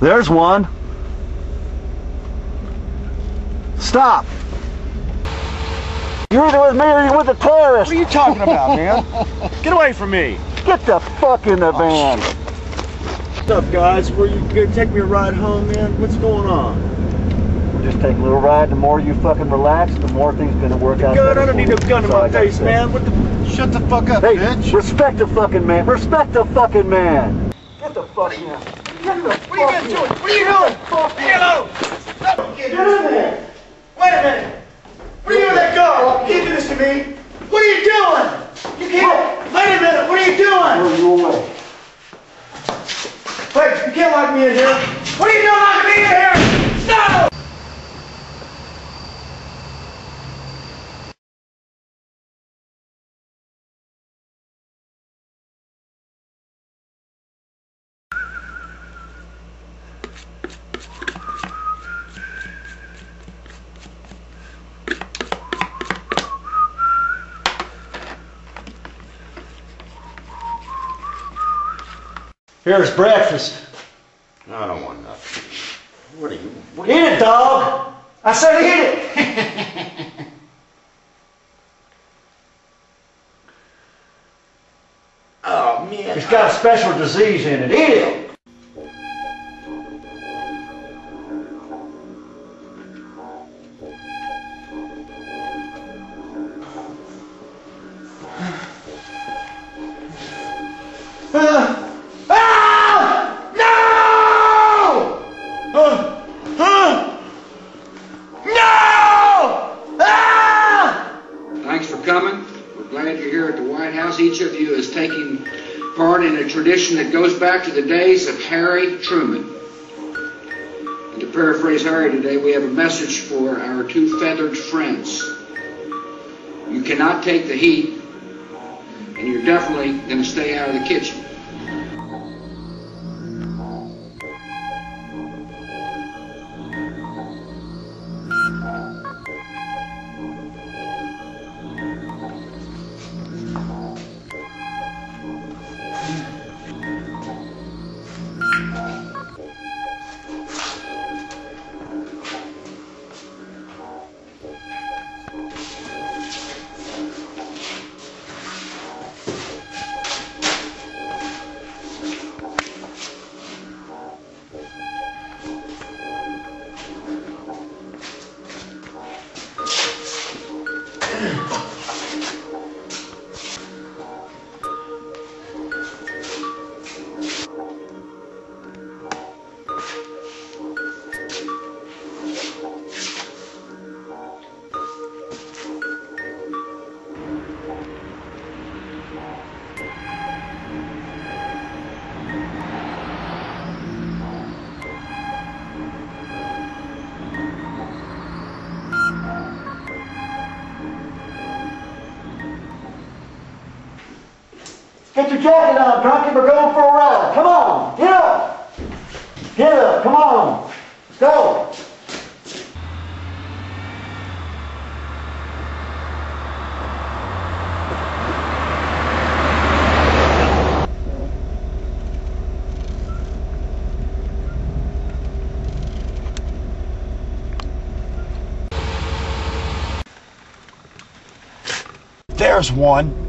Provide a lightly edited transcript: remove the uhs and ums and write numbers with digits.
There's one. Stop. You're either with me or you're with the terrorists. What are you talking about, man? Get away from me. Get the fuck in the van. What's up, guys? Were you gonna take me a ride home, man? What's going on? We'll just take a little ride. The more you fucking relax, the more things gonna work out. Gun? I don't need no gun in my face, man. What the? Shut the fuck up, hey, bitch. Respect the fucking man. Respect the fucking man. Get the fuck in. Get the fuck What are you doing? What are you doing? Hello. Get in there. Wait a minute. What are you doing with that gun? You can't do this to me. What are you doing? You can't. Wait a minute. What are you doing? Move you away. Wait, you can't lock me in here. What are you doing locking me in here? No! Here's breakfast. I don't want nothing. What are you? Eat it, dog. I said eat it. Oh, man. It's got a special disease in it. Eat it. Thanks for coming. We're glad you're here at the White House. Each of you is taking part in a tradition that goes back to the days of Harry Truman. And to paraphrase Harry today, we have a message for our two feathered friends. You cannot take the heat, and you're definitely going to stay out of the kitchen. Get your jacket on, drunkie. We're going for a ride. Come on. Get up. Get up. Come on. Let's go. There's one.